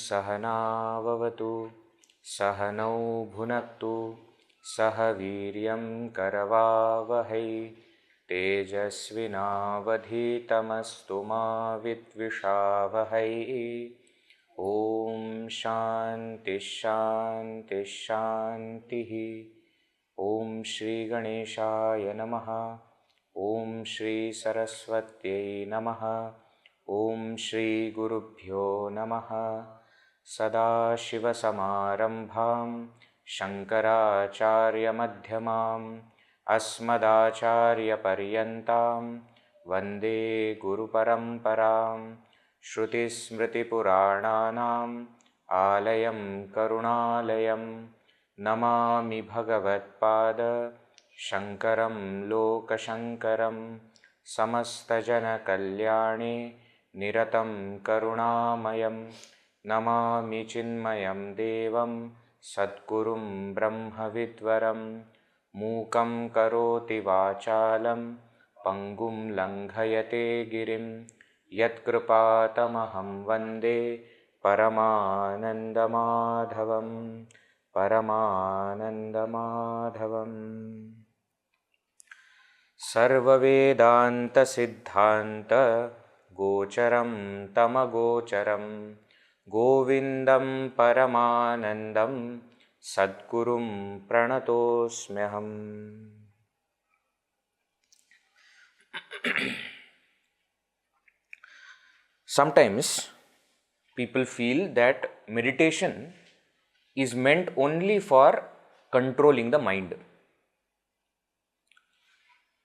सहनाववतु सहनौ भुनक्तु सह वीर्यं करवावहै तेजस्विनावधीतमस्तु मा विद्विषावहै। ॐ शान्ति शान्ति शान्तिः। ॐ श्री गणेशाय नमः। ॐ श्री सरस्वत्यै नमः। ॐ श्री गुरुभ्यो नमः। सदाशिवसमारम्भां शङ्कराचार्यमध्यमाम् अस्मदाचार्यपर्यन्तां वन्दे गुरुपरम्परां। श्रुतिस्मृतिपुराणानाम् आलयं करुणालयं नमामि भगवत्पाद शङ्करं लोकशङ्करं। समस्तजनकल्याणे निरतं करुणामयं नमामि चिन्मयं देवं सद्गुरुं ब्रह्मविद्वरं। मूकं करोति वाचालं पङ्गुं लङ्घयते गिरिं यत्कृपातमहं वन्दे परमानन्दमाधवं परमानन्दमाधवम्। सर्ववेदान्तसिद्धान्त गोचरं तमगोचरं गोविन्दं परमानन्दं सद्गुरुं प्रणतोऽस्म्यहम्। Sometimes people feel that meditation is meant only for controlling the mind.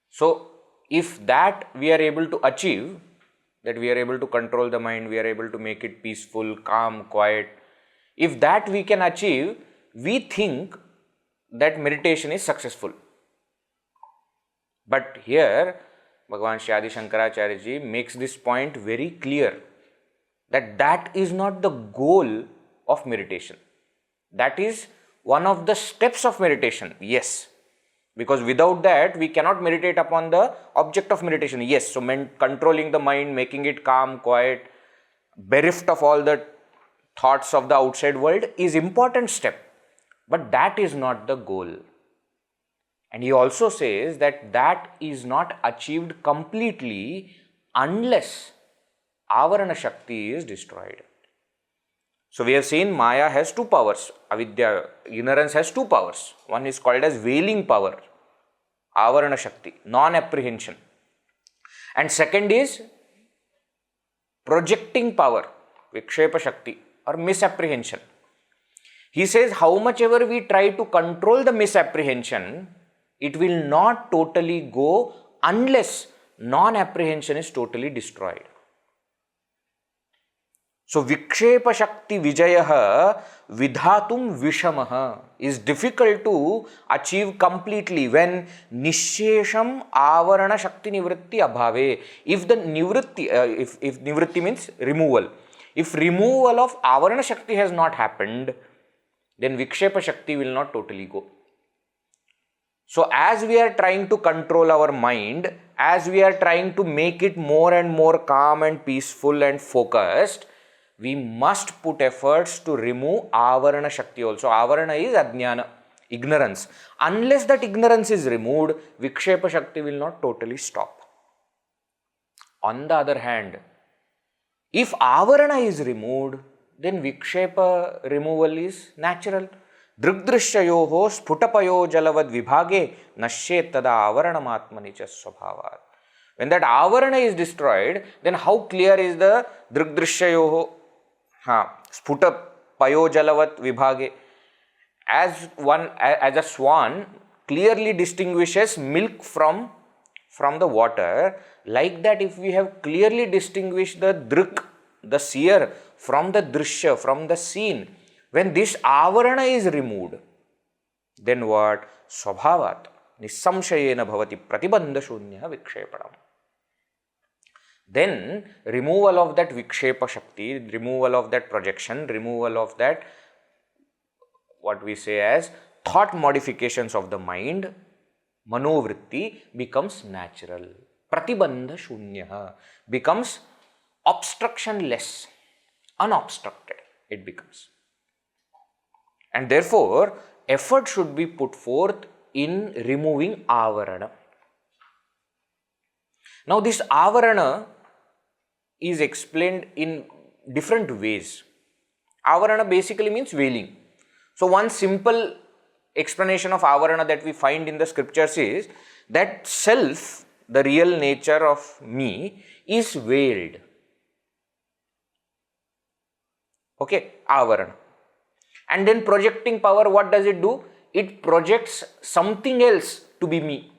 So, if that we are able to achieve, that we are able to control the mind, we are able to make it peaceful, calm, quiet, if that we can achieve, we think that meditation is successful. But here, Bhagavan Shri Adi Shankaracharya ji makes this point very clear that that is not the goal of meditation. That is one of the steps of meditation, yes. Because without that, we cannot meditate upon the object of meditation. Yes, so controlling the mind, making it calm, quiet, bereft of all the thoughts of the outside world is important step. But that is not the goal. And he also says that that is not achieved completely unless avarana shakti is destroyed. So we have seen Maya has two powers. Avidya, ignorance has two powers. One is called as veiling power, avarana shakti, non-apprehension. And second is projecting power, vikshepa shakti or misapprehension. He says how much ever we try to control the misapprehension, it will not totally go unless non-apprehension is totally destroyed. So, vikshepa shakti vijayaha vidhatum vishamaha is difficult to achieve completely when nishesham avarana shakti nivritti abhave. If the nivritti, if nivritti means removal, if removal of avarana shakti has not happened, then vikshepa shakti will not totally go. So, as we are trying to control our mind, as we are trying to make it more and more calm and peaceful and focused, we must put efforts to remove avarana shakti also. Avarana is ajnana, ignorance. Unless that ignorance is removed, vikshepa shakti will not totally stop. On the other hand, if avarana is removed, then vikshepa removal is natural. Drigdrishyayoho sputapayo jalavad vibhage nashyet tada avaranamatmani cha svabhavat. When that avarana is destroyed, then how clear is the drigdrishyayoho sputapayo jalavat vibhage? As a swan clearly distinguishes milk from the water, like that if we have clearly distinguished the drik, the seer, from the drishya, from the seen, when this avarana is removed, then what? Svabhavat nissamshayena bhavati pratibandha shunya vikshepanam. Then removal of that vikshepa shakti, removal of that projection, removal of that what we say as thought modifications of the mind, manovritti becomes natural. Pratibandha shunya becomes obstructionless, unobstructed it becomes. And therefore, effort should be put forth in removing avarana. Now this avarana is explained in different ways. Avarana basically means veiling. So one simple explanation of avarana that we find in the scriptures is that self, the real nature of me, is veiled. Okay, avarana. And then projecting power, what does it do? It projects something else to be me.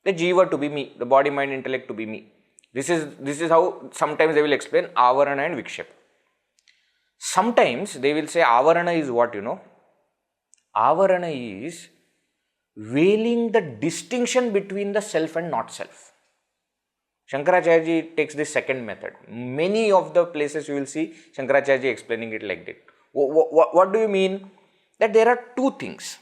The jiva to be me, the body, mind, intellect to be me. This is how sometimes they will explain avarana and vikshepa. Sometimes they will say avarana is what, Avarana is veiling the distinction between the self and not self. Shankaracharya takes this second method. Many of the places you will see Shankaracharya explaining it like that. What do you mean? That there are two things.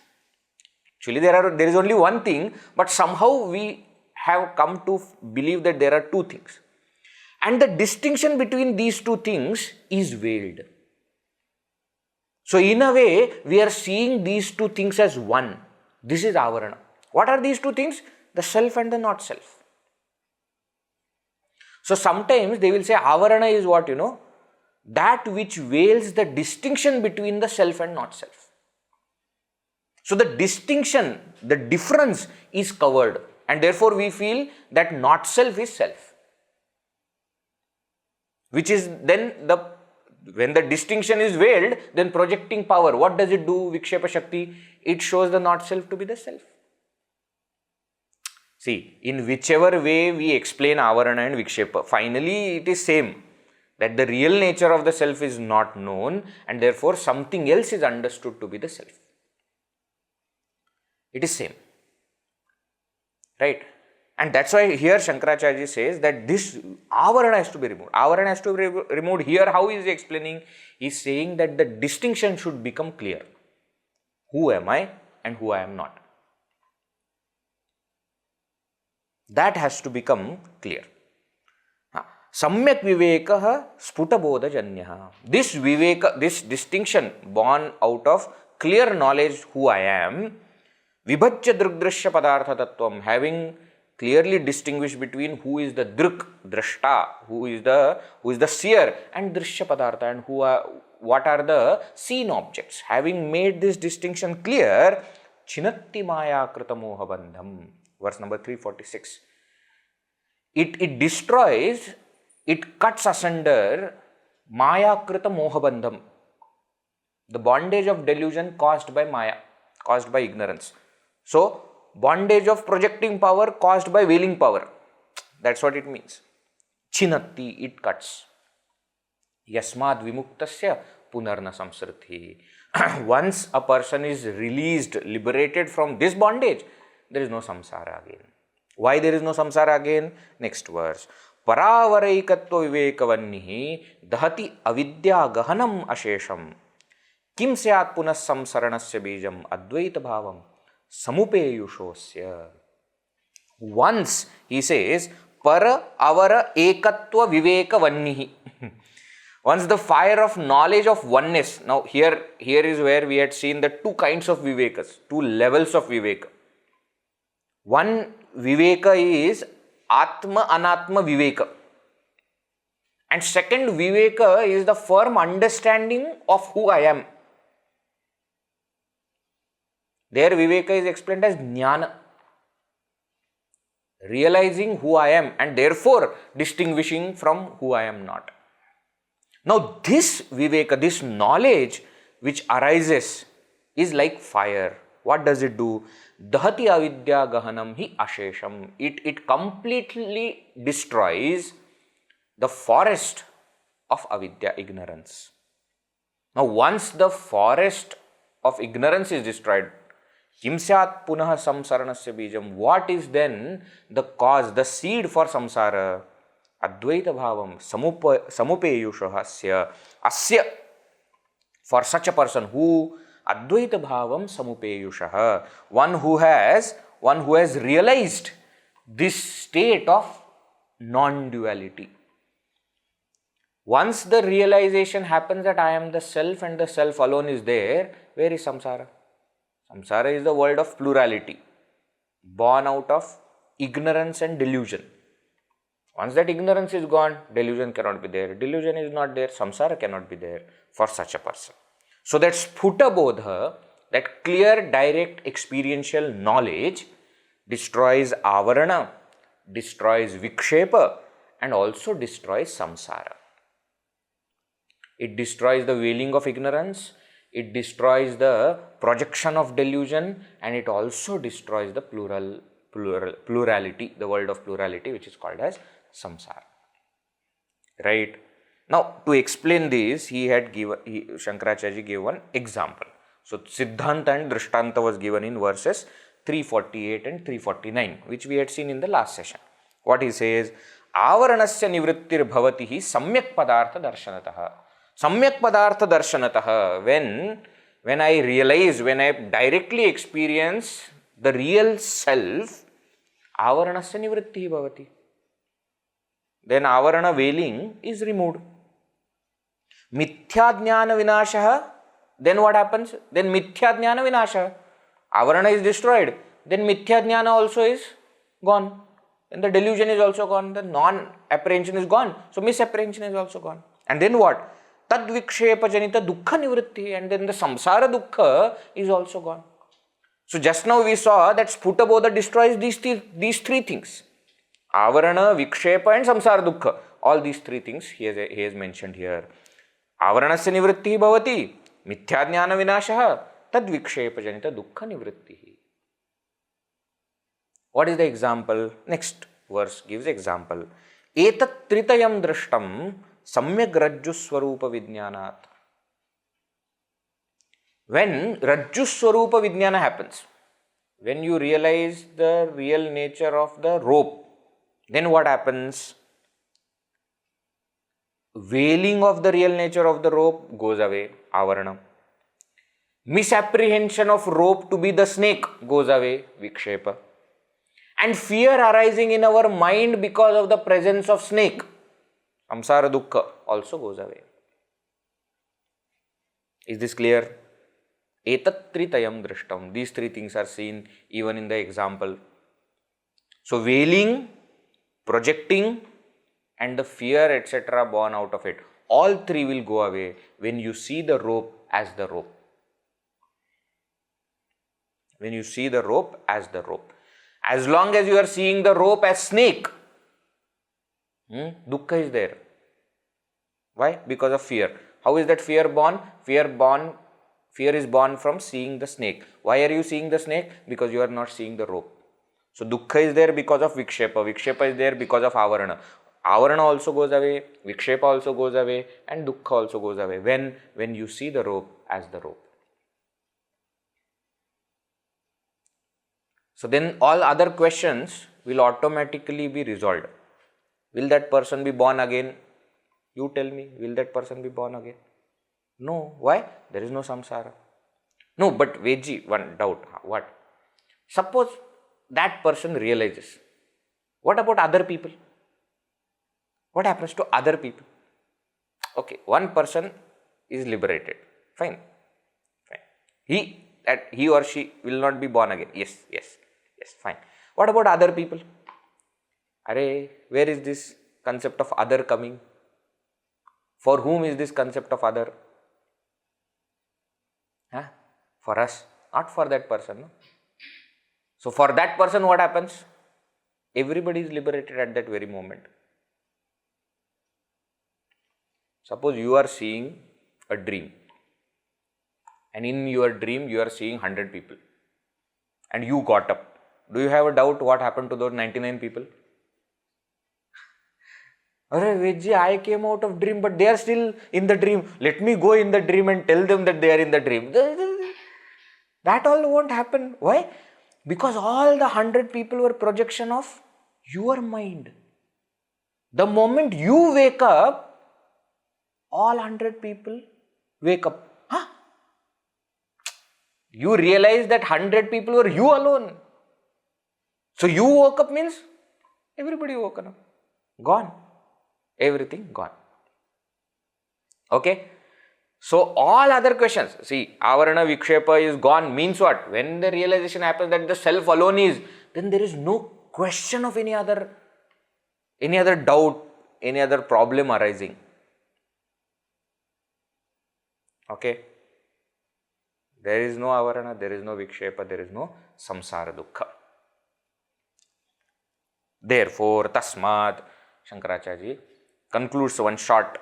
Actually, there is only one thing, but somehow we have come to believe that there are two things. And the distinction between these two things is veiled. So in a way, we are seeing these two things as one. This is avarana. What are these two things? The self and the not self. So sometimes they will say avarana is what, that which veils the distinction between the self and not self. So the distinction, the difference is covered, and therefore we feel that not self is self. Which is then when the distinction is veiled, then projecting power, what does it do? Vikshepa Shakti, it shows the not self to be the self. See, in whichever way we explain avarana and vikshepa, finally it is same. That the real nature of the self is not known, and therefore something else is understood to be the self. It is same. Right? And that's why here Shankaracharya says that this avarana has to be removed. Avarana has to be removed. Here how is he explaining? He is saying that the distinction should become clear. Who am I and who I am not? That has to become clear. Samyak vivekaha sputabodhajanyah. This viveka, this distinction born out of clear knowledge who I am, vibhajya drugdrishya padartha tattvam, having clearly distinguished between who is the drik, dṛṣṭā, who is the seer, and drishya padartha, and what are the seen objects. Having made this distinction clear, chinatti maya krita moha bandham, verse number 346. It destroys, it cuts asunder maya krita moha bandham, the bondage of delusion caused by maya, caused by ignorance. So, bondage of projecting power caused by veiling power. That's what it means. Chinatti, it cuts. Yasmad vimuktasya punarna samsrithi. Once a person is released, liberated from this bondage, there is no samsara again. Why there is no samsara again? Next verse. Paravaraikatva vivekavannihi dahati avidya gahanam ashesham kim syat punas samsaranasya bijam advaita bhavam samupeyushosya. Once he says para avara ekatva vivekavannihi. Once the fire of knowledge of oneness. Now here is where we had seen the two kinds of vivekas, two levels of viveka. One viveka is atma anatma viveka, and second viveka is the firm understanding of who I am. There viveka is explained as jnana, realizing who I am and therefore distinguishing from who I am not. Now this viveka, this knowledge which arises is like fire. What does it do? Dahati avidya gahanam hi ashesham. It completely destroys the forest of avidya, ignorance. Now, once the forest of ignorance is destroyed, kim syat punah samsaranasya bijam. What is then the cause, the seed for samsara? Advaita bhavam samupeyushahasya asya. For such a person who advaita bhavam samupeyushah, one who has realized this state of non-duality. Once the realization happens that I am the self and the self alone is there, where is samsara? Samsara is the world of plurality, born out of ignorance and delusion. Once that ignorance is gone, delusion cannot be there. Delusion is not there, samsara cannot be there for such a person. So that sphuta bodha, that clear, direct, experiential knowledge destroys avarana, destroys vikshepa, and also destroys samsara. It destroys the veiling of ignorance, it destroys the projection of delusion, and it also destroys the plurality, the world of plurality, which is called as samsara. Right? Now, to explain this, Shankaracharya gave one example. So, Siddhanta and dṛṣṭanta was given in verses 348 and 349, which we had seen in the last session. What he says, avaranasya nivrittir bhavati hi samyak padartha darshanatah. Samyak padartha darshanatah, when I realize, when I directly experience the real self, avaranasya nivritti bhavati. Then avarana veiling is removed. Mithyajnana vinashaha, then what happens? Then mithyajnana vinashaha. Avarana is destroyed, then mithyajnana also is gone. Then the delusion is also gone, the non-apprehension is gone, so misapprehension is also gone. And then what? Tadvikshepa janita dukkha nivritti, and then the samsara dukkha is also gone. So just now we saw that sphuta bodha destroys these three things. Avarana, vikshepa and samsara dukkha. All these three things he has mentioned here. Avaranasya nivritti bhavati, mithyajnana vinashaha, tadvikshepa janita dukkha nivritti. What is the example? Next verse gives example. Etat tritayam dṛṣṭaṃ samyak rajju swarupa vijñānāt. When rajju swarupa vijñāna happens, when you realize the real nature of the rope, then what happens? Veiling of the real nature of the rope goes away, avarana. Misapprehension of rope to be the snake goes away, vikshepa. And fear arising in our mind because of the presence of snake, samsara dukkha, also goes away. Is this clear? Etat tritayam dṛṣṭaṃ. These three things are seen even in the example. So veiling, projecting, and the fear, etc. born out of it, all three will go away when you see the rope as the rope. When you see the rope as the rope. As long as you are seeing the rope as snake, dukkha is there. Why? Because of fear. How is that fear born? Fear is born from seeing the snake. Why are you seeing the snake? Because you are not seeing the rope. So dukkha is there because of vikshepa. Vikshepa is there because of avarana. Avarana also goes away, vikshepa also goes away, and dukkha also goes away when you see the rope as the rope. So then all other questions will automatically be resolved. Will that person be born again? You tell me, will that person be born again? No. Why? There is no samsara. No, but Vedji, one doubt. What? Suppose that person realizes. What about other people? What happens to other people? Okay, one person is liberated. Fine. He or she will not be born again. Yes, fine. What about other people? Where is this concept of other coming? For whom is this concept of other? For us, not for that person. No? So for that person, what happens? Everybody is liberated at that very moment. Suppose you are seeing a dream, and in your dream you are seeing 100 people. and you got up. Do you have a doubt what happened to those 99 people? Arey Vedji, I came out of dream, but they are still in the dream. Let me go in the dream and tell them that they are in the dream. That all won't happen. Why? Because all the 100 people were projection of your mind. The moment you wake up, all 100 people wake up. Huh? You realize that 100 people were you alone. So you woke up means everybody woken up. Gone. Everything gone. Okay. So all other questions, see, avarana vikshepa is gone means what? When the realization happens that the self alone is, then there is no question of any other doubt, any other problem arising. Okay. There is no avarana, there is no vikshepa, there is no samsara dukkha. Therefore, tasmat, Shankaracharya concludes one short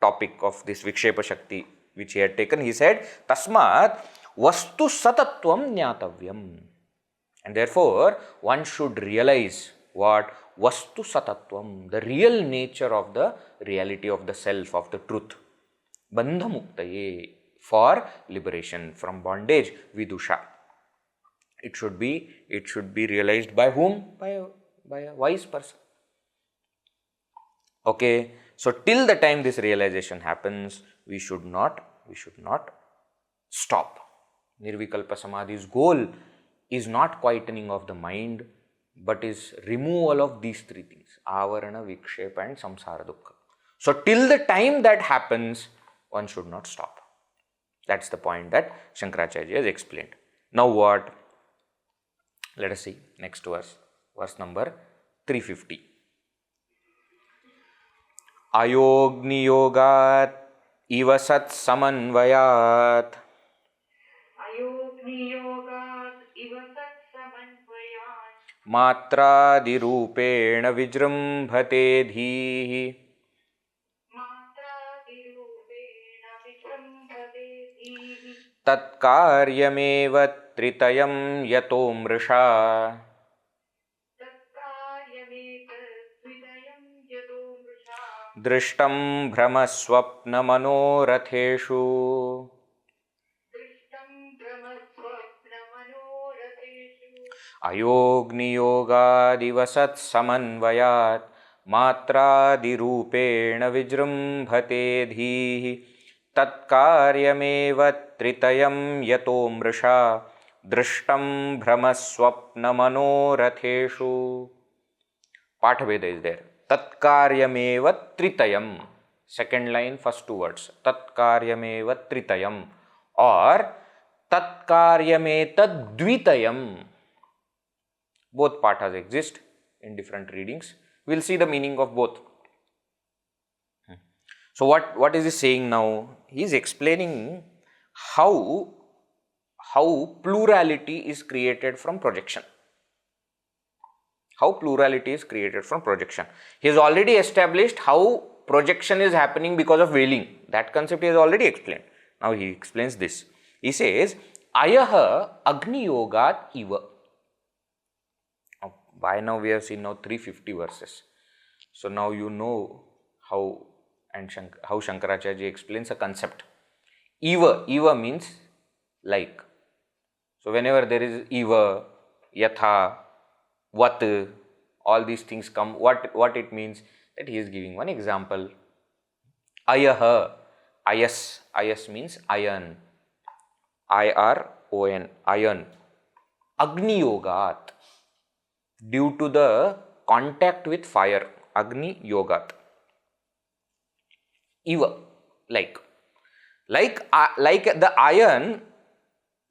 topic of this Vikshepa Shakti which he had taken. He said, Tasmat vastu satatvam jnātavyam. And therefore, one should realize what? Vastu satatvam, the real nature of the reality of the self, of the truth. Bandha muktaye, for liberation from bondage, vidusha. It should be realized by whom? By a wise person. Okay, so till the time this realization happens, we should not stop. Nirvikalpa Samadhi's goal is not quietening of the mind, but is removal of these three things: avarana, vikshepa and samsara dukkha. So till the time that happens, one should not stop. That's the point that Shankaracharya has explained. Now what? Let us see next verse number 350. Ayo'gniyogādiva satsamanvayān mātrādirūpeṇa vijṛmbhate dhīḥ tatkāryametaddvitayaṃ yato mṛṣā dṛṣṭaṃ bhramasvapnamanoratheṣu ayo'gniyogādiva satsamanvayān mātrādirūpeṇa vijṛmbhate dhīḥ tatkāryametaddvitayaṃ yato mṛṣā dṛṣṭaṃ bhramasvapnamanoratheṣu. Pathaveda is there. Tatkāryametaddvitayaṃ, second line, first two words. Tatkāryametaddvitayaṃ or tatkāryametaddvitayaṃ. Both pathas exist in different readings. We will see the meaning of both. So what is he saying now? He is explaining how plurality is created from projection. How plurality is created from projection. He has already established how projection is happening because of veiling. That concept he has already explained. Now he explains this. He says, ayo'gniyogādiva. By now we have seen now 350 verses. So now you know how Shankaracharya explains a concept. Eva means like. So whenever there is eva, yatha, vat, all these things come, what it means? That he is giving one example. Ayas means iron. I-R-O-N, iron. Agniyogat, due to the contact with fire. Agniyogat. Eva, like the iron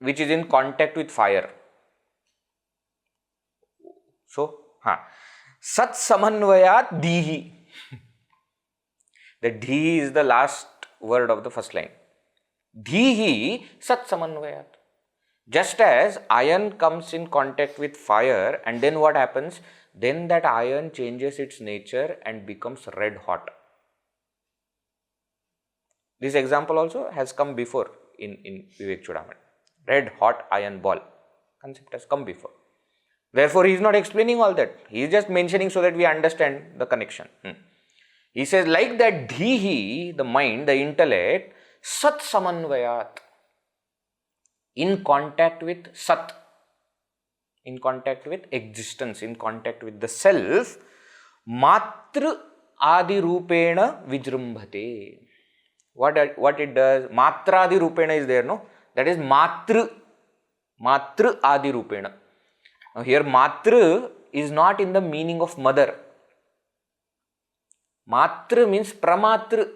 which is in contact with fire. So, satsamanvayān dhīḥ. The dhīḥ is the last word of the first line. Dhīḥ satsamanvayān. Just as iron comes in contact with fire, and then what happens? Then that iron changes its nature and becomes red hot. This example also has come before in Vivekachoodamani. Red hot iron ball concept has come before. Therefore, he is not explaining all that. He is just mentioning so that we understand the connection. He says, like that dhīḥ, the mind, the intellect, satsamanvayān, in contact with sat, in contact with existence, in contact with the self, mātrādirūpeṇa vijṛmbhate. What it does? Mātrādirūpeṇa is there, no? That is mātrādirūpeṇa. Now here mātr is not in the meaning of mother. Mātr means pramatr,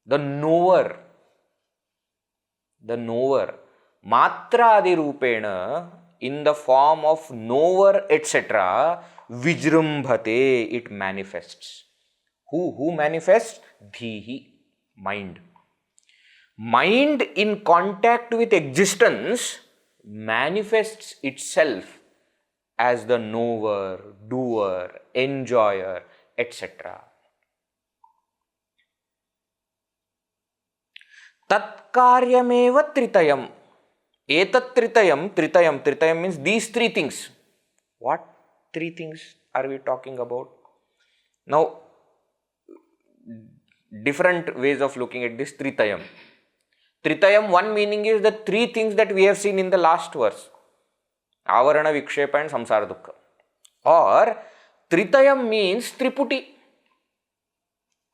the knower. The knower. Mātrādirūpeṇa, in the form of knower, etc., vijṛmbhate, it manifests. Who manifests? Dhīḥ, mind. Mind in contact with existence manifests itself as the knower, doer, enjoyer, etc. tatkāryametaddvitayaṃ. Tritayam means these three things. What three things are we talking about? Now, different ways of looking at this tritayam. Tritayam, one meaning is the three things that we have seen in the last verse. Avarana, vikshepa and samsara dukkha. Or, tritayam means triputi.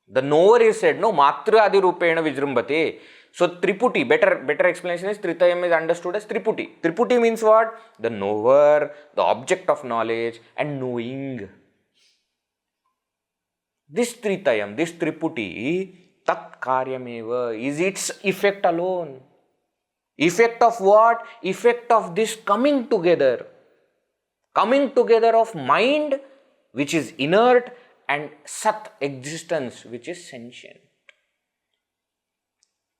The knower is said, no, mātrādirūpeṇa vijṛmbhate. So, triputi, better explanation is tritayam is understood as triputi. Triputi means what? The knower, the object of knowledge and knowing. This tritayam, this triputi, tatkāryameva, is its effect alone. Effect of what? Effect of this coming together. Coming together of mind, which is inert, and sat, existence, which is sentient.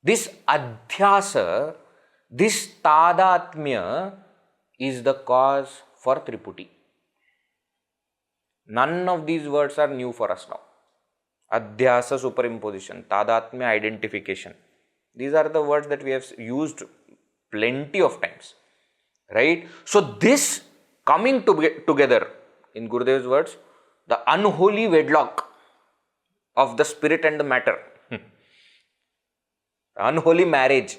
This adhyasa, this tādatmya is the cause for triputi. None of these words are new for us now. Adhyasa, superimposition, tādatmya, identification. These are the words that we have used plenty of times. Right? So this coming together, in Gurudev's words, the unholy wedlock of the spirit and the matter. Unholy marriage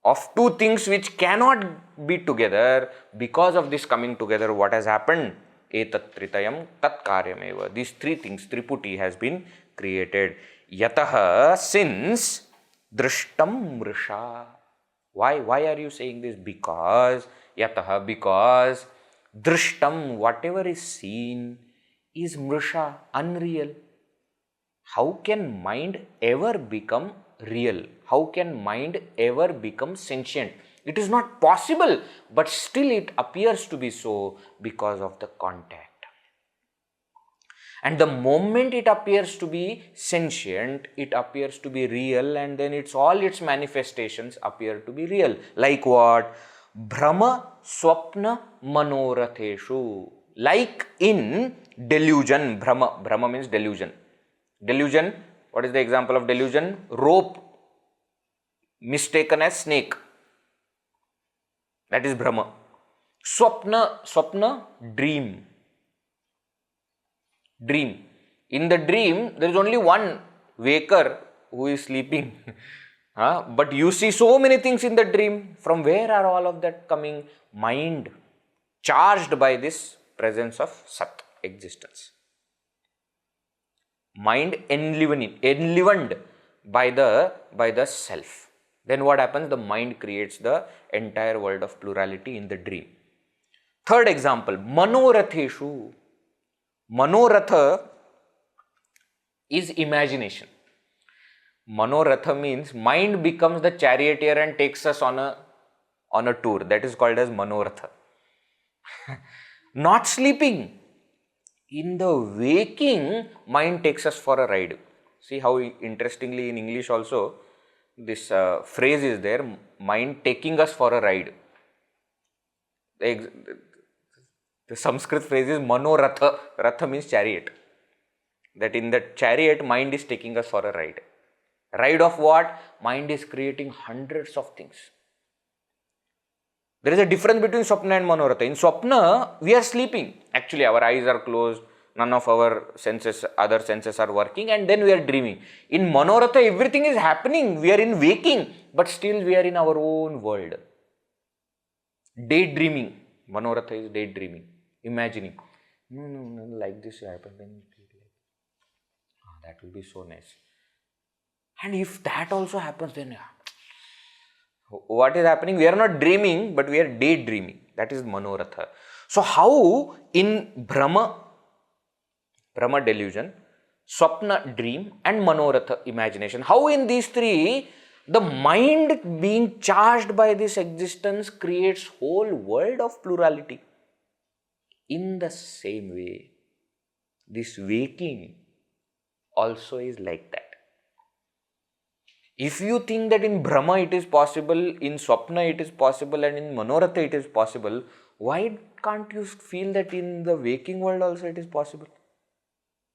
of two things which cannot be together. Because of this coming together, what has happened? Etat tritayam tatkāryameva. These three things, triputi, has been created. Yataha, since dṛṣṭaṃ mṛṣā. Why are you saying this? Because yataha, because dṛṣṭaṃ, whatever is seen, is mṛṣā, unreal. How can mind ever become real? How can mind ever become sentient? It is not possible, but still it appears to be so because of the contact. And the moment it appears to be sentient, it appears to be real, and then all its manifestations appear to be real. Like what? Bhramasvapnamanoratheṣu. Like in delusion. Bhrama means delusion. Delusion, what is the example of delusion? Rope mistaken as snake. That is Brahma. Swapna, dream. Dream. In the dream, there is only one waker who is sleeping. But you see so many things in the dream. From where are all of that coming? Mind, charged by this presence of Sat, existence. Mind enlivened by the self. Then what happens? The mind creates the entire world of plurality in the dream. Third example, manoratheṣu. Manoratha is imagination. Manoratha means mind becomes the charioteer and takes us on a tour. That is called as manoratha. Not sleeping. In the waking, mind takes us for a ride. See how interestingly in English also, this phrase is there, mind taking us for a ride. The Sanskrit phrase is manoratha. Ratha means chariot. That in the chariot, mind is taking us for a ride. Ride of what? Mind is creating hundreds of things. There is a difference between swapna and manoratha. In swapna, we are sleeping. Actually, our eyes are closed. None of our senses, other senses are working, and then we are dreaming. In manoratha, everything is happening. We are in waking, but still we are in our own world. Daydreaming. Manoratha is daydreaming, imagining. No, like this happened. Then that will be so nice. And if that also happens, then what is happening? We are not dreaming, but we are daydreaming. That is manoratha. So how in Brahma delusion, swapna dream, and manoratha imagination, how in these three the mind being charged by this existence creates whole world of plurality. In the same way, this waking also is like that. If you think that in Brahma it is possible, in swapna it is possible, and in manoratha it is possible, why can't you feel that in the waking world also it is possible?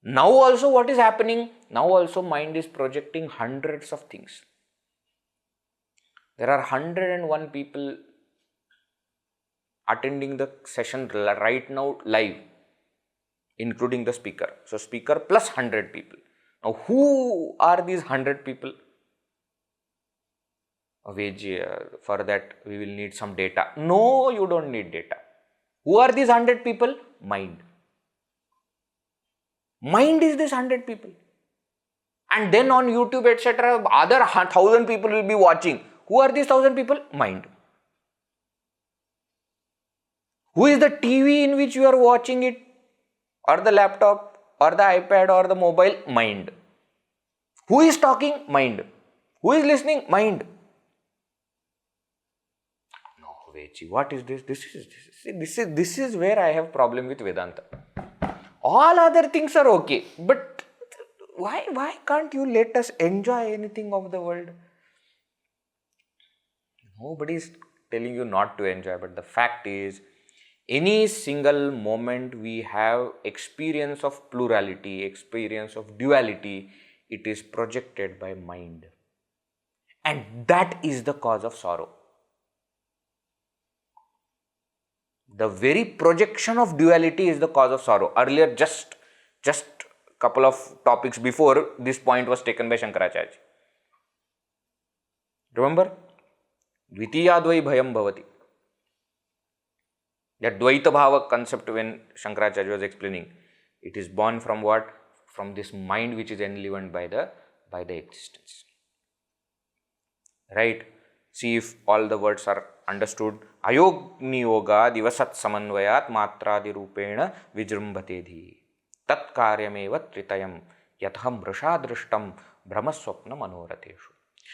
Now also what is happening? Now also mind is projecting hundreds of things. There are 101 people attending the session right now live, including the speaker. So speaker plus 100 people. Now who are these 100 people? For that we will need some data. No, you don't need data. Who are these 100 people? Mind. Mind is this 100 people. And then on YouTube, etc., other 1,000 people will be watching. Who are these 1,000 people? Mind. Who is the TV in which you are watching it? Or the laptop, or the iPad, or the mobile? Mind. Who is talking? Mind. Who is listening? Mind. What is this? This is where I have problem with Vedanta. All other things are okay, but why can't you let us enjoy anything of the world? Nobody is telling you not to enjoy, but the fact is, any single moment we have experience of plurality, experience of duality, it is projected by mind. And that is the cause of sorrow. The very projection of duality is the cause of sorrow. Earlier, just couple of topics before, this point was taken by Shankaracharya. Remember? Dvitiyadvai bhayam bhavati. That Dvaita Bhava concept, when Shankaracharya was explaining, it is born from what? From this mind which is enlivened by the existence. Right? See if all the words are understood. Ayo'gniyogādiva satsamanvayān mātrādirūpeṇa vijṛmbhate dhīḥ. tatkāryametaddvitayaṃ yato mṛṣā dṛṣṭaṃ bhramasvapnamanoratheṣu.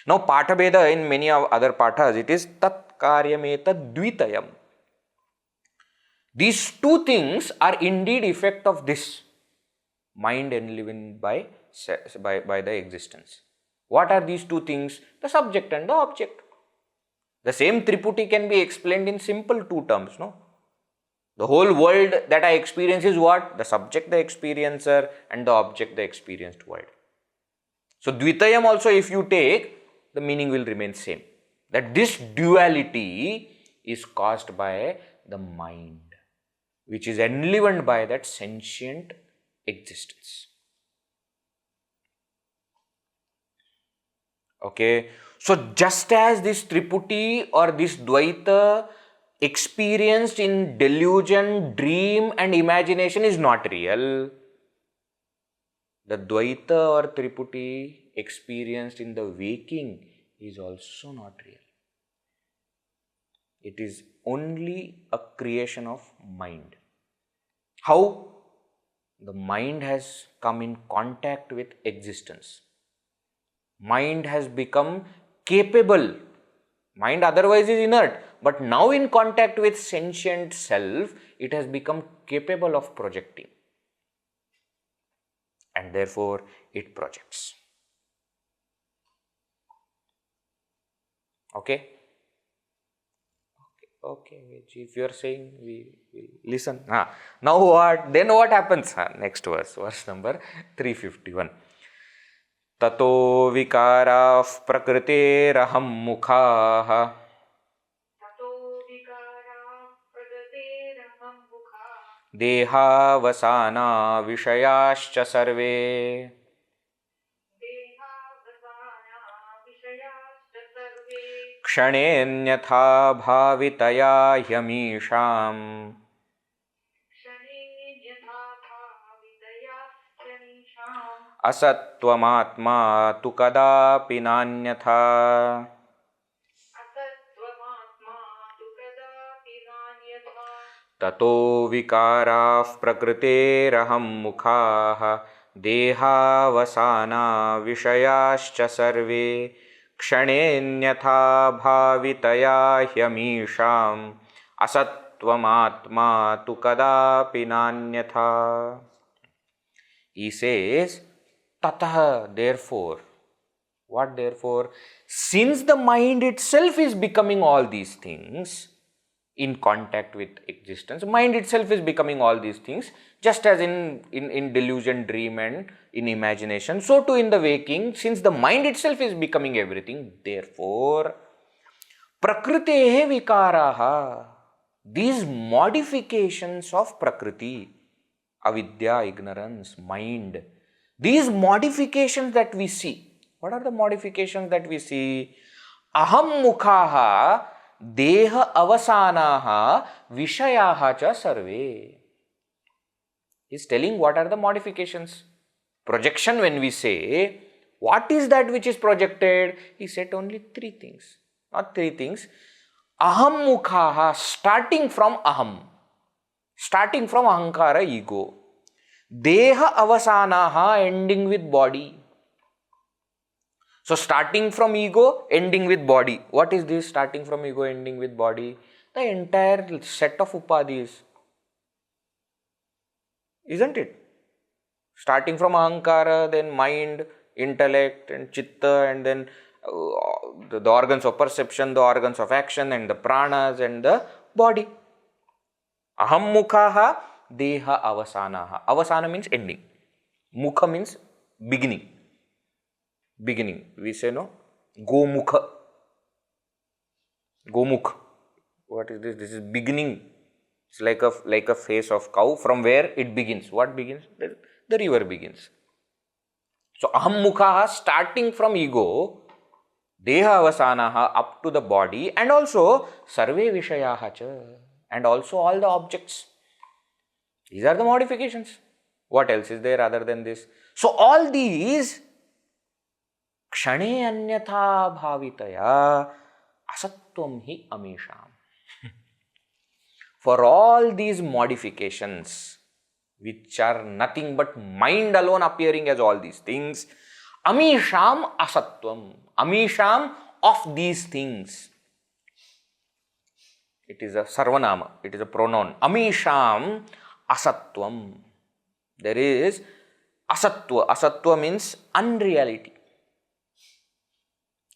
Now, Patha Bheda in many other Pathas, it is tatkāryametaddvitayaṃ. These two things are indeed effect of this mind enlivened by the existence. What are these two things? The subject and the object. The same Triputi can be explained in simple two terms, no? The whole world that I experience is what? The subject, the experiencer, and the object, the experienced world. So, Dvitayam also, if you take, the meaning will remain same. That this duality is caused by the mind, which is enlivened by that sentient existence. Okay. So, just as this Triputi or this Dvaita experienced in delusion, dream and imagination is not real, the Dvaita or Triputi experienced in the waking is also not real. It is only a creation of mind. How? The mind has come in contact with existence. Mind has become capable. Mind otherwise is inert, but now in contact with sentient self, it has become capable of projecting. And therefore, it projects. Okay? Okay, if you are saying, we listen. Now what? Then what happens? Next verse number 351. Tato vikārāḥ prakṛterahaṃmukhā. dehāvasānā viṣayāśca sarve. kṣaṇe'nyathābhāvitayā hyamīṣām. asattvamātmā tu kadāpi nānyathā. tato vikārāḥ prakṛterahaṃmukhā dehāvasānā viṣayāśca sarve. kṣaṇe'nyathābhāvitayā hyamīṣām asattvamātmā tu kadāpi nānyathā. He says, tatah, therefore. What therefore? Since the mind itself is becoming all these things in contact with existence, mind itself is becoming all these things, just as in delusion, dream and in imagination, so too in the waking, since the mind itself is becoming everything, therefore, prakritehe vikārāḥ, these modifications of prakriti, avidya, ignorance, mind, these modifications that we see, what are the modifications that we see? ahaṃmukhā dehāvasānā viṣayāśca sarve. He is telling what are the modifications. Projection, when we say, what is that which is projected? He said only three things. Not three things. Ahaṃmukhā, starting from aham, starting from ahankara, ego. Dehāvasānā, ending with body. So starting from ego, ending with body. What is this starting from ego, ending with body? The entire set of upadhis. Isn't it? Starting from ahankara, then mind, intellect and chitta, and then the organs of perception, the organs of action, and the pranas and the body. Ahaṃmukhā dehāvasānā. Avasana means ending. Mukha means beginning. Beginning. We say no? Gomukha. Gomukh. What is this? This is beginning. It's like a face of cow from where it begins. What begins? The river begins. So ahaṃmukhā, starting from ego, dehāvasānā, up to the body, and also sarve viṣayāśca, and also all the objects. These are the modifications. What else is there other than this? So all these kṣaṇe'nyathābhāvitayā asattvam hi amīṣām. For all these modifications, which are nothing but mind alone appearing as all these things, amīṣām asattvam, amīṣām of these things. It is a sarvanama, it is a pronoun. Amīṣām asattvam. There is asattva. Asattva means unreality.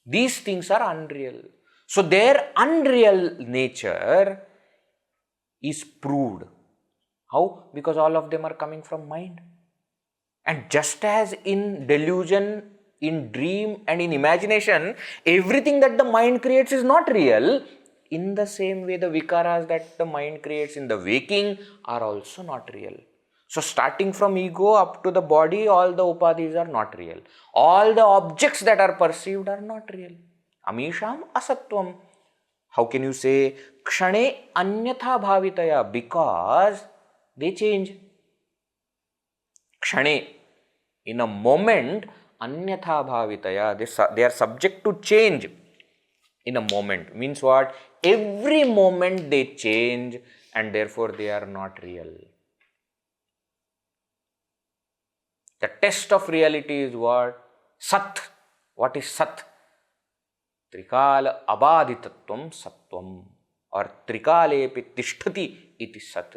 These things are unreal. So their unreal nature is proved. How? Because all of them are coming from mind. And just as in delusion, in dream and in imagination, everything that the mind creates is not real, in the same way the vikāras that the mind creates in the waking are also not real. So starting from ego up to the body, all the upadhis are not real. All the objects that are perceived are not real. Amīṣām asattvam. How can you say kṣaṇe'nyathābhāvitayā? Because they change. Kṣaṇe, in a moment, ānyathabhavitaya, they are subject to change in a moment. Means what? Every moment they change and therefore they are not real. The test of reality is what? Sat. What is Sat? Trikala abādhitattvam sattvam, or trikalepi tishtati iti sat.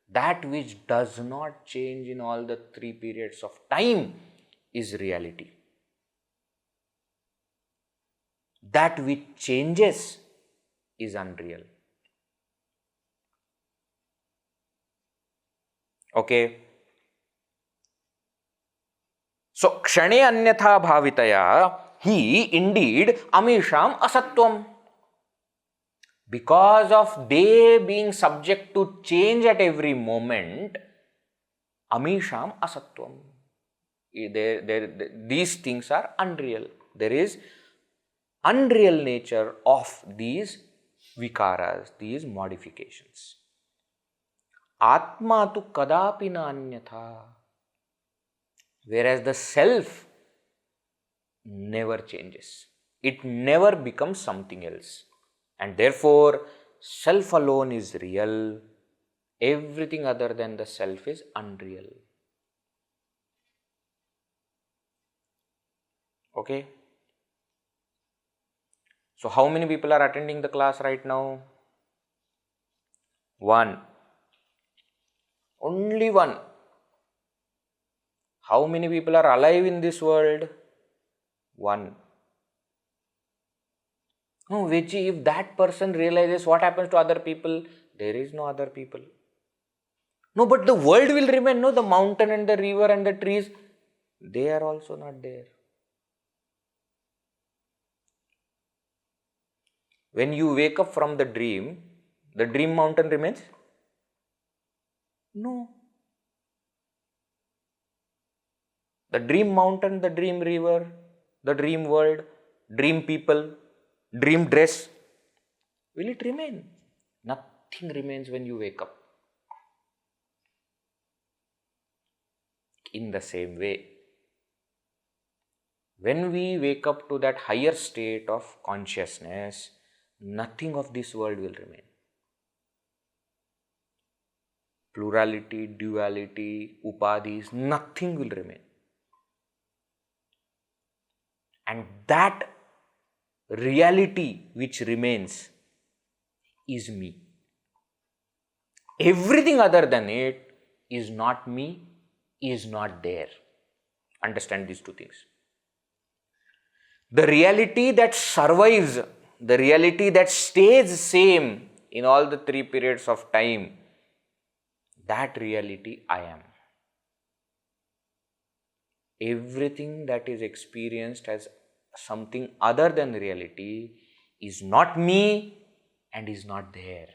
That which does not change in all the three periods of time is reality. That which changes is unreal. Okay. So, kṣaṇe'nyathābhāvitayā, he indeed amīṣām asattvam. Because of they being subject to change at every moment, hyamīṣām asattvam. These things are unreal. There is unreal nature of these vikaras, these modifications. Atma tu kadāpi nānyathā. Whereas the self never changes. It never becomes something else. And therefore, self alone is real. Everything other than the self is unreal. Okay? So, how many people are attending the class right now? One. Only one. How many people are alive in this world? One. No, Vechi, if that person realizes, what happens to other people? There is no other people. No, but the world will remain. No, the mountain and the river and the trees, they are also not there. When you wake up from the dream mountain remains? No. The dream mountain, the dream river, the dream world, dream people, dream dress, will it remain? Nothing remains when you wake up. In the same way, when we wake up to that higher state of consciousness, nothing of this world will remain. Plurality, duality, upadhis, nothing will remain. And that reality which remains is me. Everything other than it is not me, is not there. Understand these two things. The reality that survives, the reality that stays same in all the three periods of time, that reality I am. Everything that is experienced as something other than reality is not me and is not there.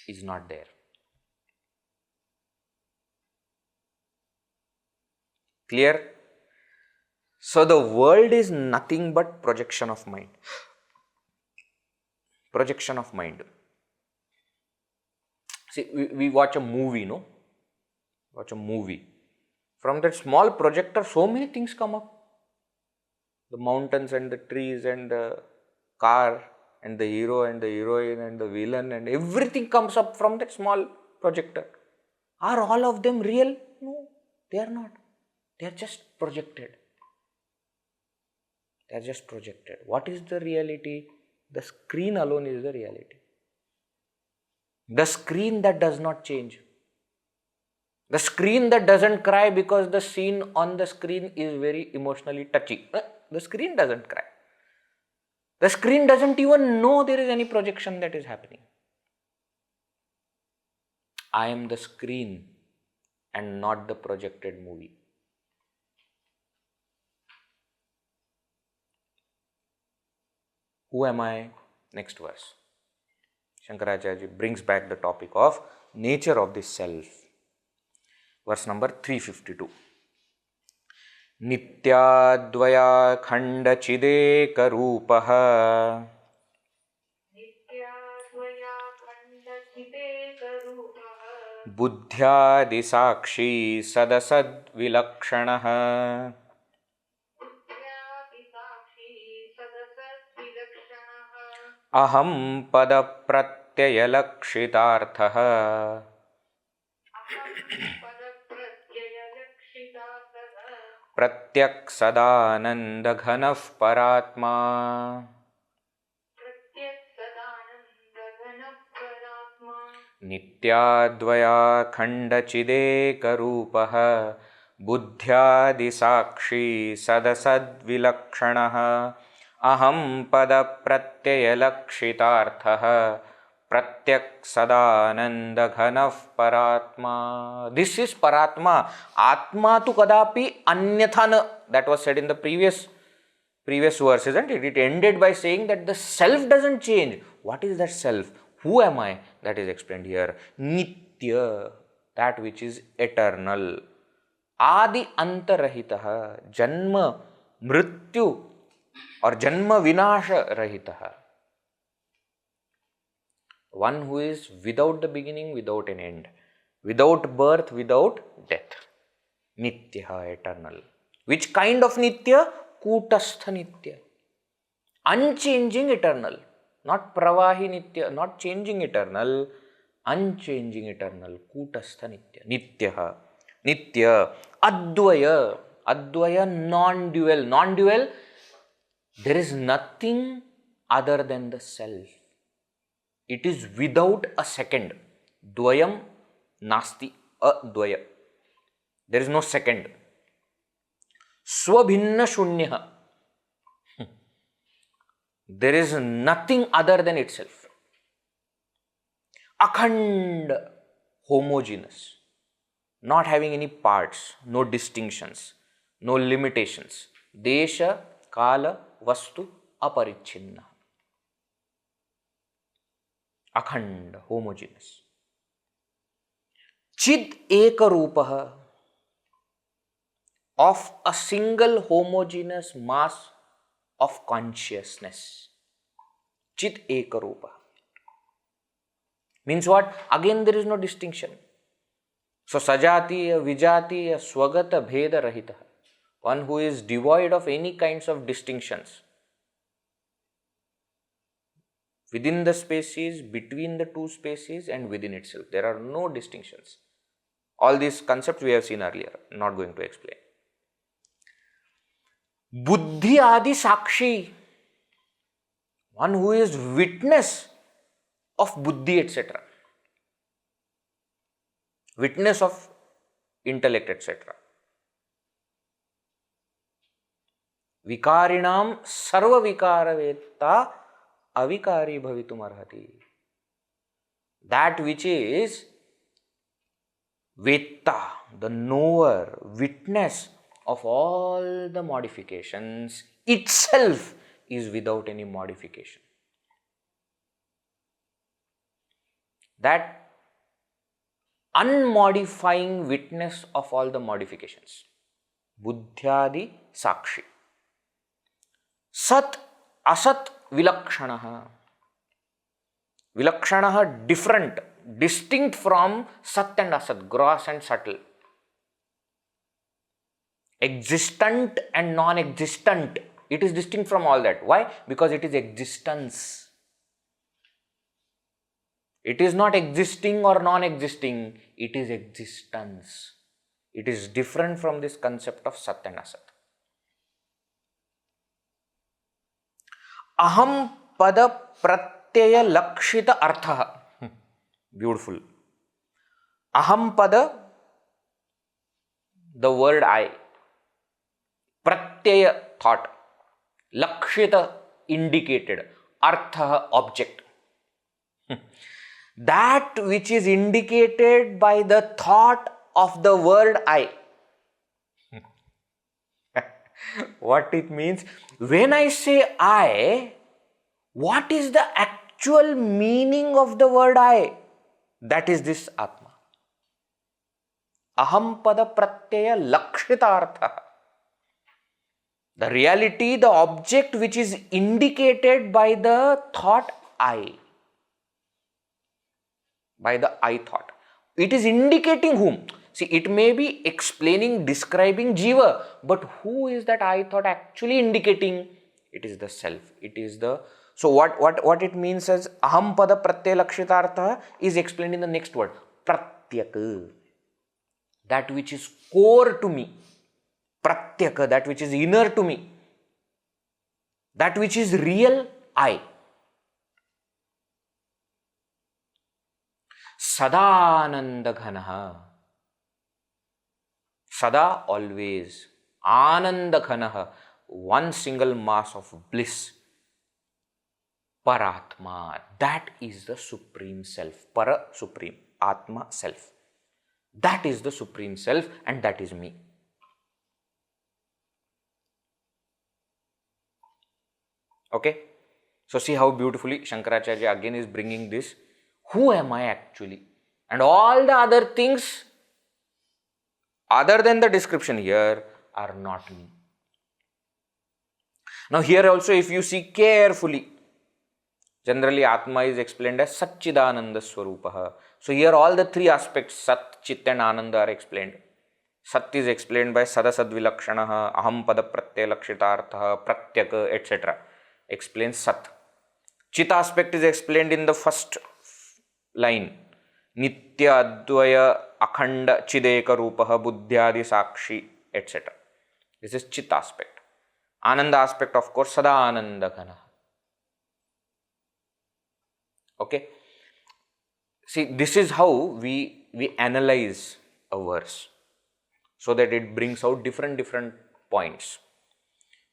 Is not there. Clear? So the world is nothing but projection of mind. Projection of mind. See, we watch a movie, no? Watch a movie. From that small projector, so many things come up. The mountains and the trees and the car and the hero and the heroine and the villain and everything comes up from that small projector. Are all of them real? No, they are not. They are just projected. They are just projected. What is the reality? The screen alone is the reality. The screen that does not change. The screen that doesn't cry because the scene on the screen is very emotionally touchy. The screen doesn't cry. The screen doesn't even know there is any projection that is happening. I am the screen and not the projected movie. Who am I? Next verse. Shankaracharya brings back the topic of nature of the self. Verse number 352. nityādvayākhaṇḍacidekarūpo buddhyādisākṣī sadasadvilakṣaṇaḥ ahaṃpadapratyayalakṣitārthaḥ pratyaksadānandaghanaḥ parātmā nityādvayākhaṇḍacidekarūpo buddhyādisākṣī sadasadvilakṣaṇaḥ ahaṃpadapratyayalakṣitārthaḥ pratyaksadānandaghanaḥ parātmā. This is parātmā. Atma tu kadāpi anyathā na. That was said in the previous previous verse, isn't it? It ended by saying that the self doesn't change. What is that self? Who am I? That is explained here. Nitya, that which is eternal. Adi antarahitaha, janma mrityu or janma vinasha rahitaha. One who is without the beginning, without an end, without birth, without death. Nitya, eternal. Which kind of Nitya? Kūtastha Nitya. Unchanging eternal. Not Pravahi Nitya, not changing eternal, unchanging eternal. Kūtastha Nitya. Nitya. Nitya. Advaya. Advaya, non-dual. Non-dual, there is nothing other than the self. It is without a second. Dvayam nasti advaya. There is no second. Swabhinna shunya. There is nothing other than itself. Akhand, homogeneous. Not having any parts, no distinctions, no limitations. Desha, kala, vastu, aparichinna. Akhand, homogeneous. Chid ekarupaha, of a single homogeneous mass of consciousness. Chit ekarupa. Means what? Again there is no distinction. So sajatiya, vijatiya, swagata, bheda rahita. One who is devoid of any kinds of distinctions. Within the spaces, between the two spaces and within itself. There are no distinctions. All these concepts we have seen earlier. Not going to explain. Buddhyādisākṣī, one who is witness of buddhi, etc. Witness of intellect, etc. Vikārinām sarva vikāraveta avikārī bhavitum arhati. That which is veta, the knower, witness of all the modifications, itself is without any modification. That unmodifying witness of all the modifications. buddhyādisākṣī. Sat asatvilakṣaṇaḥ. Vilakṣaṇaḥ, different, distinct from sat and asat, gross and subtle. Existent and non-existent. It is distinct from all that. Why? Because it is existence. It is not existing or non-existing. It is existence. It is different from this concept of sat and asat. ahaṃpadapratyayalakṣitārthaḥ. Beautiful. Ahampada, the word I. Pratyaya, thought. Lakshita, indicated. Artha, object. That which is indicated by the thought of the word I. What it means? When I say I, what is the actual meaning of the word I? That is this Atma. ahaṃpadapratyayalakṣitārthaḥ. The reality, the object which is indicated by the thought I. By the I thought. It is indicating whom? See, it may be explaining, describing Jiva, but who is that I thought actually indicating? It is the self. It is the... So what it means as ahaṃpadapratyayalakṣitārthaḥ is explained in the next word. Pratyaka. That which is core to me. Pratyaka, that which is inner to me. That which is real I. Sadanandaghanaḥ. Sada, always. Anandaghanaḥ, one single mass of bliss. Parātmā, that is the Supreme Self. Para, Supreme. Atma, Self. That is the Supreme Self and that is me. Okay? So see how beautifully Shankaracharya again is bringing this. Who am I actually? And all the other things other than the description here are not me. Now here also if you see carefully, generally Atma is explained as Satchidananda Swarupaha. So here all the three aspects, Sat, Chit and Ananda are explained. Sat is explained by sadasadvilakṣaṇaḥ, ahaṃpadapratyayalakṣitārthaḥ, pratyaka, etc. Explains Sat. Chit aspect is explained in the first line. nityādvayākhaṇḍacidekarūpo, buddhyādisākṣī, etc. This is Chit aspect. Ananda aspect, of course, sadasanandaghanaḥ. Okay. See, this is how we analyze a verse, so that it brings out different points.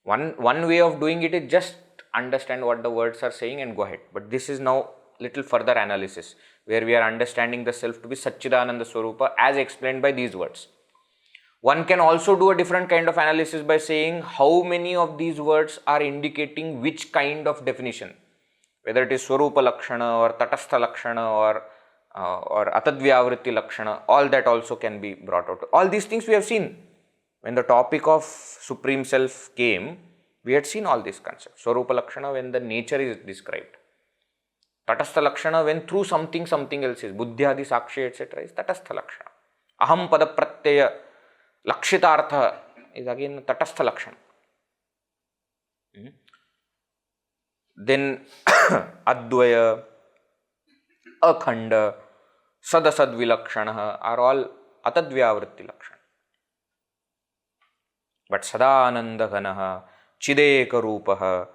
One way of doing it is just understand what the words are saying and go ahead. But this is now little further analysis, where we are understanding the self to be Satchidananda Swarupa as explained by these words. One can also do a different kind of analysis by saying how many of these words are indicating which kind of definition, whether it is Swarupa Lakshana or Tatastha Lakshana or Atadvyavritti Lakshana. All that also can be brought out. All these things we have seen. When the topic of Supreme Self came, we had seen all these concepts. Swarupa Lakshana when the nature is described. Tatastha Lakshana when through something else is. Buddhyādisākṣī, etc. is Tatastha Lakshana. ahaṃpadapratyayalakṣitārthaḥ is again Tatastha Lakshana. Then Advaya, Akhanda, sadasadvilakṣaṇaḥ are all Atadvyavritti Lakshana. But Sadanandaghanaḥ, Chidekarūpo,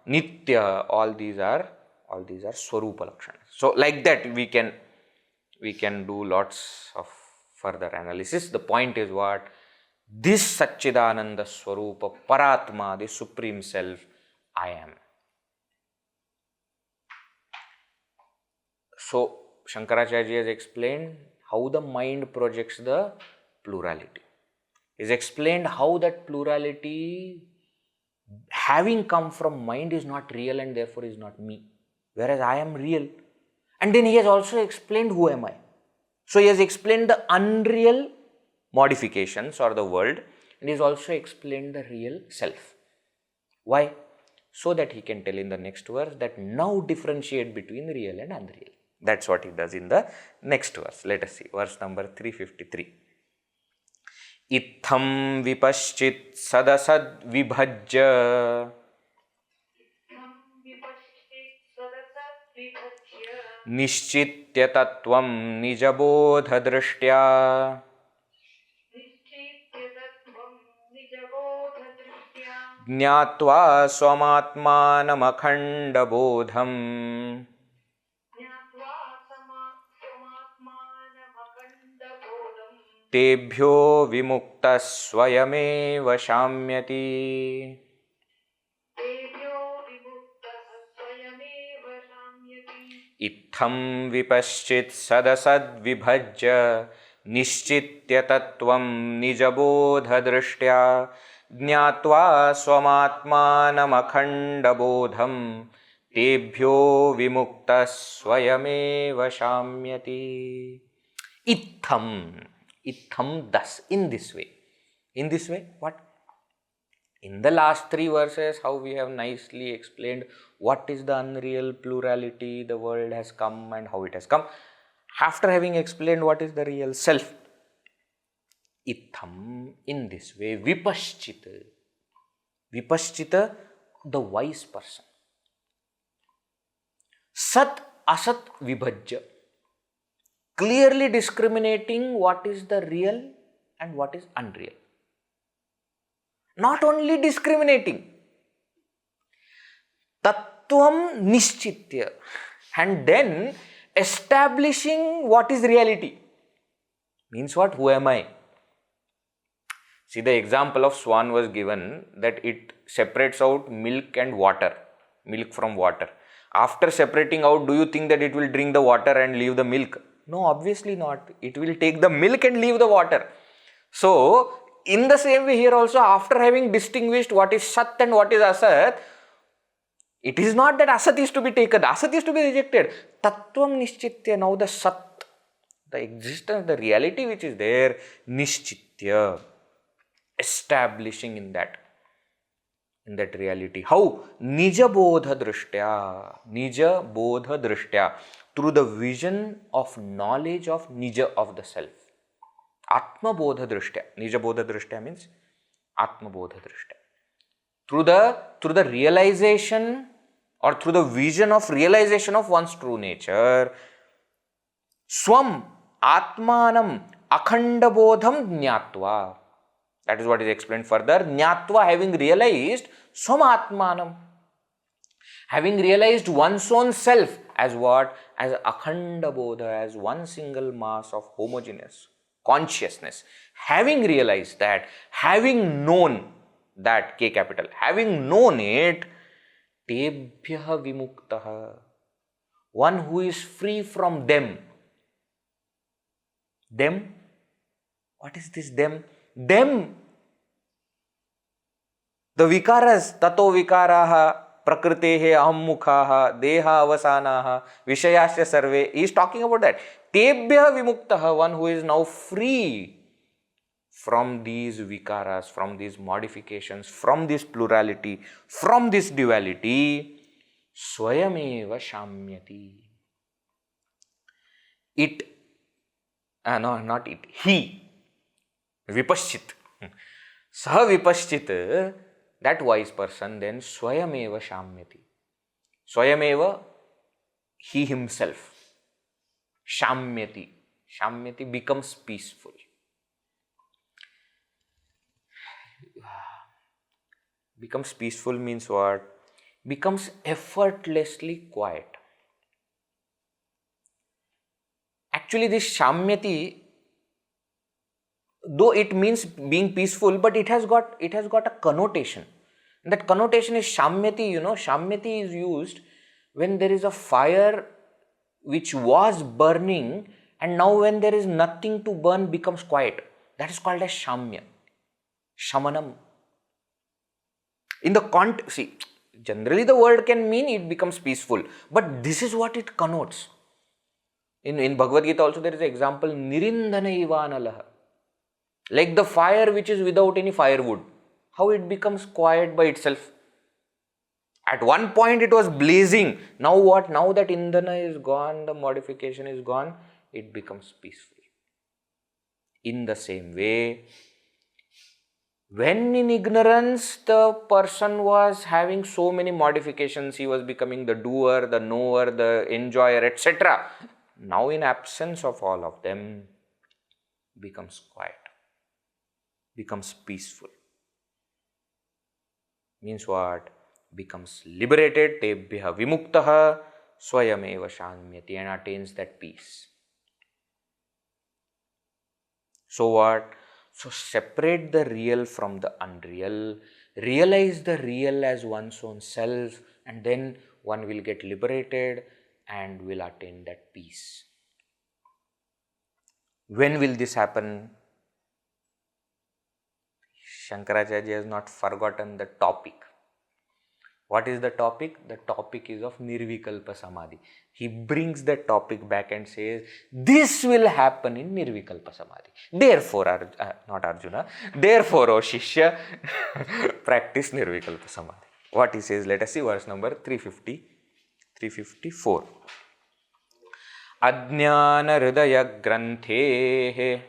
Nitya, all these are Swarupa Lakshana. So like that we can do lots of further analysis. The point is what? This Satchidananda Swarupa, parātmā, the Supreme Self, I am. So Shankaracharya has explained how the mind projects the plurality. He has explained how that plurality, having come from mind, is not real and therefore is not me, whereas I am real. And then he has also explained who am I. So he has explained the unreal modifications or the world, and he has also explained the real self. Why? So that he can tell in the next verse that now differentiate between real and unreal. That's what he does in the next verse. Let us see, verse number 353. Itham vipaschit sadasadvibhajya nishchityatatvam nijabodhadrṣṭyā gnyatvā svamātmānamakhanda-bodham tebhyo vimuktas svayameva shamyati. Itham vipaschit sadasadvibhajya nishchityatatvam nijabodhadrṣṭyā gnyatvā svamātmānamakhanda-bodham tebhyo vimuktas svayameva shamyati. Itham, thus, in this way. In this way, what? In the last three verses, how we have nicely explained what is the unreal plurality the world has come and how it has come. After having explained what is the real self, itham, in this way, vipaschita, the wise person. Sat, asat, vibhajya, clearly discriminating what is the real and what is unreal. Not only discriminating, tattvam nishchitya, and then establishing what is reality. Means what? Who am I? See, the example of swan was given that it separates out milk and water, milk from water. After separating out, do you think that it will drink the water and leave the milk? No, obviously not. It will take the milk and leave the water. So, in the same way here also, after having distinguished what is Sat and what is Asat, It is not that asat is to be taken, asat is to be rejected. Tattvam nishchitya, now the sat, the existence, the reality which is there, nishchitya, establishing in that reality. How? Nija bodha drishtya, through the vision of knowledge of nija, of the self. Atma bodha drishtya. Nija bodha drishtya means atma bodha drishtya. Through the realization or through the vision of realization of one's true nature, swam atmanam akhanda bodham jnatva. That is what is explained further. Jnatva, having realized, swam atmanam, having realized one's own self as what? As akhanda bodha, as one single mass of homogeneous consciousness. Having realized that, having known that, K capital, having known it, tebhyah vimuktah, one who is free from them. Them? What is this them? Them, the vikaras, tato vikārāḥ, prakrtehaṃmukhā, dehāvasānā, viṣayāśca sarve, he is talking about that. Tebhyah vimuktah, one who is now free from these vikaras, from these modifications, from this plurality, from this duality, swayameva shamyati. It, no, not it, he, vipaschit, saha vipaschit, that wise person then swayameva shamyati. Swayameva, he himself. Shamyati. Shamyati becomes peaceful. Becomes peaceful means what? Becomes effortlessly quiet. Actually, this shamyati, though it means being peaceful, but it has got a connotation. And that connotation is shamyati. You know, shamyati is used when there is a fire which was burning, and now when there is nothing to burn, becomes quiet. That is called as shamya. Shamanam. In the see, generally the word can mean it becomes peaceful, but this is what it connotes. In Bhagavad Gita also there is an example, nirindhana ivanalaha. Like the fire which is without any firewood, how it becomes quiet by itself. At one point it was blazing. Now what? Now that indhana is gone, the modification is gone, it becomes peaceful. In the same way, when in ignorance the person was having so many modifications, he was becoming the doer, the knower, the enjoyer, etc. Now in absence of all of them, becomes quiet, becomes peaceful. Means what? Becomes liberated, tebhyah vimuktah, swayameva shamyati, and attains that peace. So what? So separate the real from the unreal, realize the real as one's own self, and then one will get liberated and will attain that peace. When will this happen? Shankaracharya has not forgotten the topic. What is the topic? The topic is of nirvikalpa samadhi. He brings the topic back and says, this will happen in nirvikalpa samadhi. Therefore, not Arjuna, therefore, O Shishya, practice nirvikalpa samadhi. What he says, let us see verse number 354. Ajnana hridaya granthe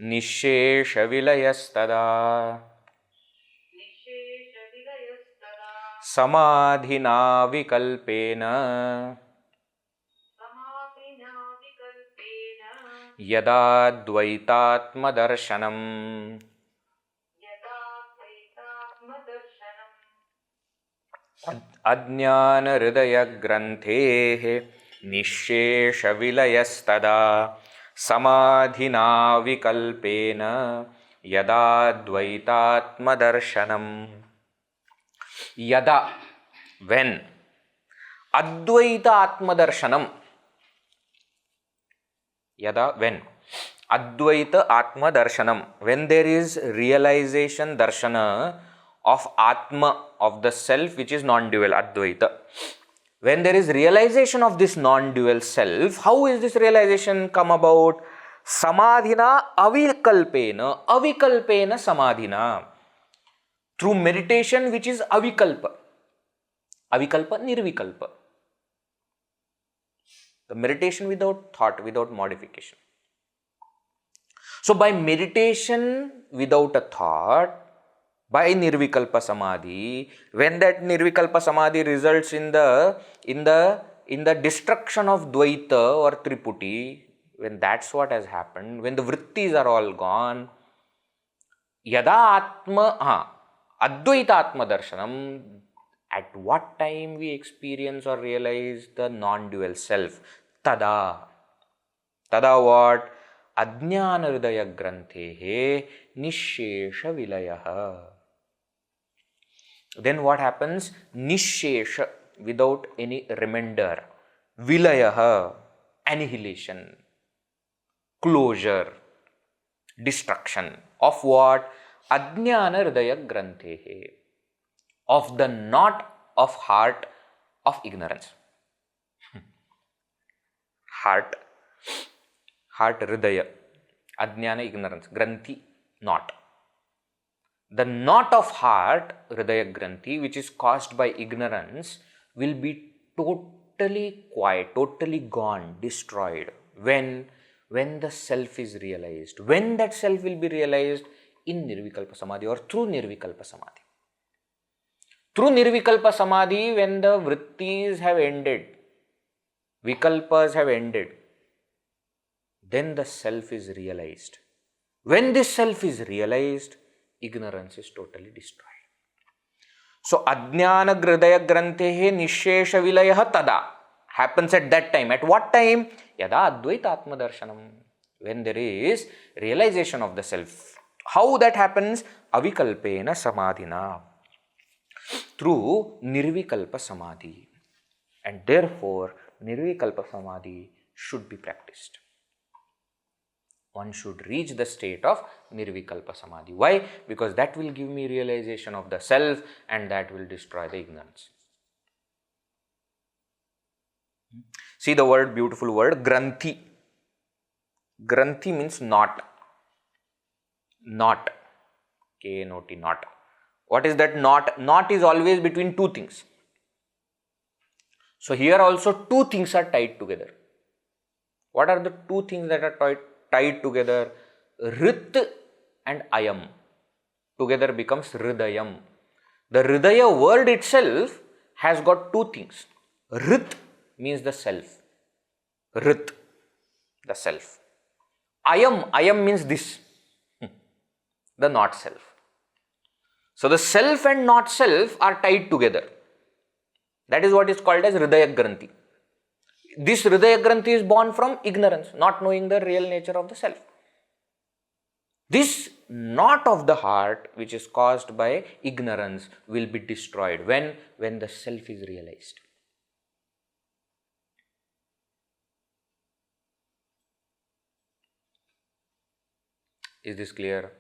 nishesha vilayastada samadhina vikalpena yada dvaitatma darshanam ajnana hridaya granthe nishesha vilayastada samadhina vikalpena yada dvaitatma darshanam. Yada, when, advaita atma darshanam, yada, when, advaita atma darshanam, when there is realization, darshana of Atma, of the self which is non-dual, Advaita. When there is realization of this non-dual self, how is this realization come about? Samadhina avikalpena, avikalpena samadhina. Through meditation which is avikalpa. Avikalpa, nirvikalpa. The meditation without thought, without modification. So by meditation without a thought, by nirvikalpa samadhi, when that nirvikalpa samadhi results in the destruction of dvaita or triputi, when that's what has happened, when the vrittis are all gone, yada atma, advaita atma darshanam, at what time we experience or realize the non-dual self? Tada. Tada what? Ajnana hridaya granthehe nishesha vilayaha. Then what happens? Nishesha, without any remainder. Vilayaha, annihilation, closure, destruction. Of what? Ajnana hridaya granthehe. Of the knot of heart of ignorance. Heart, hridaya, ajnana, ignorance, granthi, knot. The knot of heart, hridaya granthi, which is caused by ignorance, will be totally quiet, totally gone, destroyed when the self is realized. When that self will be realized? In nirvikalpa samadhi or through nirvikalpa samadhi. Through nirvikalpa samadhi, when the vrittis have ended, vikalpas have ended, then the self is realized. When this self is realized, ignorance is totally destroyed. So, ajnana hridaya granthehe nishesha vilayah tada happens at that time. At what time? Yada advaita atma darshanam. When there is realization of the self. How that happens? Avikalpena samadhina. Through nirvikalpa samadhi. And therefore, nirvikalpa samadhi should be practiced. One should reach the state of nirvikalpa samadhi. Why? Because that will give me realization of the self and that will destroy the ignorance. See the word, beautiful word, granthi. Granthi means knot. Knot. K-N-O-T, knot. What is that knot? Knot is always between two things. So here also two things are tied together. What are the two things that are tied together? Rit and ayam. Together becomes hridayam. The hridaya word itself has got two things. Rit means the self. Rit, the self. Ayam means this. The not self. So the self and not self are tied together. That is what is called as hridaya granthi. This hridaya granthi is born from ignorance, not knowing the real nature of the self. This knot of the heart, which is caused by ignorance, will be destroyed when the self is realized. Is this clear?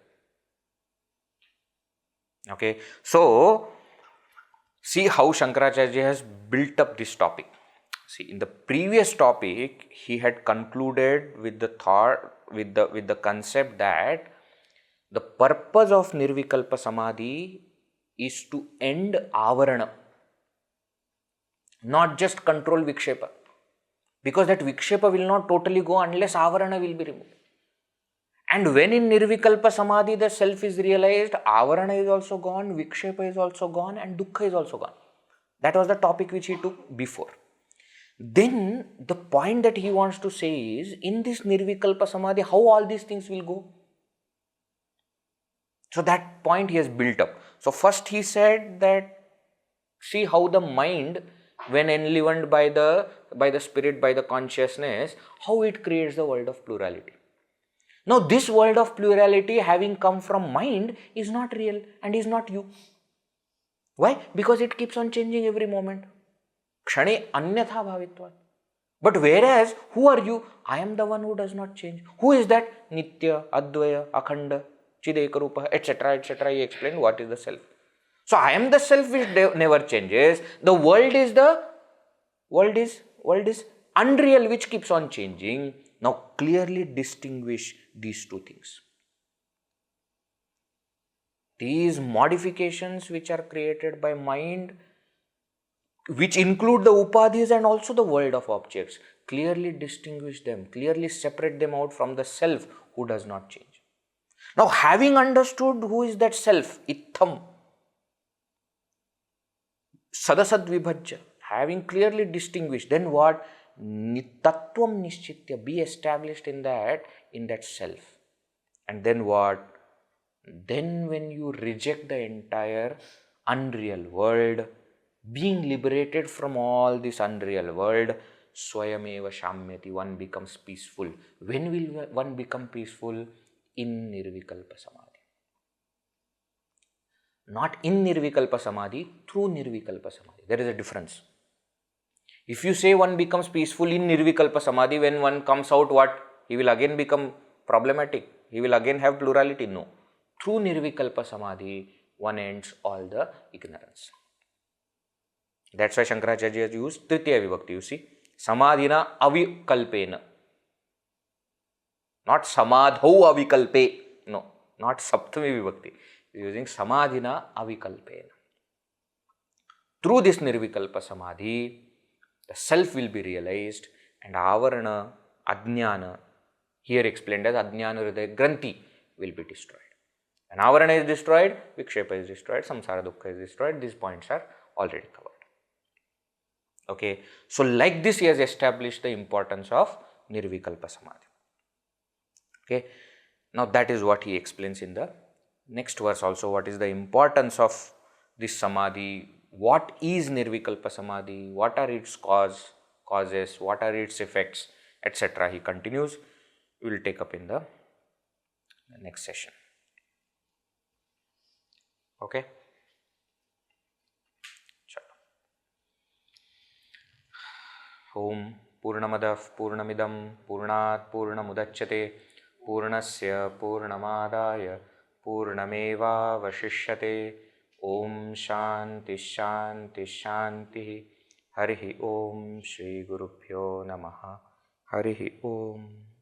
Okay, so see how Shankaracharya has built up this topic. See, in the previous topic, he had concluded with the thought, with the concept that the purpose of nirvikalpa samadhi is to end avarana, not just control vikshepa, because that vikshepa will not totally go unless avarana will be removed. And when in nirvikalpa samadhi the self is realized, avarana is also gone, vikshepa is also gone, and dukkha is also gone. That was the topic which he took before. Then the point that he wants to say is, in this nirvikalpa samadhi, how all these things will go? So that point he has built up. So first he said that, see how the mind, when enlivened by the spirit, by the consciousness, how it creates the world of plurality. Now this world of plurality, having come from mind, is not real and is not you. Why? Because it keeps on changing every moment. kṣaṇe'nyathābhāvitayā. But whereas, who are you? I am the one who does not change. Who is that? Nitya, advaya, akhanda, cidekarūpo, etc., etc. He explained what is the self. So I am the self which never changes. The world is unreal which keeps on changing. Now clearly distinguish these two things. These modifications which are created by mind, which include the upadhis and also the world of objects, clearly distinguish them, clearly separate them out from the self who does not change. Now, having understood who is that self, itham, sadasadvilakṣaṇaḥ, having clearly distinguished, then what? Tattvam nishchitya, be established in that self. And then what? Then when you reject the entire unreal world, being liberated from all this unreal world, swayameva shamyati, one becomes peaceful. When will one become peaceful? In nirvikalpa samadhi. Not in nirvikalpa samadhi, through nirvikalpa samadhi. There is a difference. If you say one becomes peaceful in nirvikalpa samadhi, when one comes out, what? He will again become problematic. He will again have plurality. No. Through nirvikalpa samadhi, one ends all the ignorance. That's why Shankaracharya used tritiya vibhakti. You see, samadhina avikalpena. Not samadhau avikalpe. No, not saptami vibhakti. He is using samadhina avikalpena. Through this nirvikalpa samadhi, the self will be realized and avarana, ajnana, here explained as ajnana hridaya granthi, will be destroyed. When avarana is destroyed, vikshepa is destroyed, samsara dukkha is destroyed. These points are already covered. Okay, so like this he has established the importance of nirvikalpa samadhi. Okay, now that is what he explains in the next verse also. What is the importance of this samadhi? What is nirvikalpa samadhi? What are its causes? What are its effects, etc. He continues. We will take up in the next session. Okay. Om Purnamadav Purnamidam Purnat Purnamudachyate Purnasya Purnamadaya Purnameva Vashishyate. Om Shanti Shanti Shanti. Harihi Om Shri Gurubhyo Namaha. Harihi Om.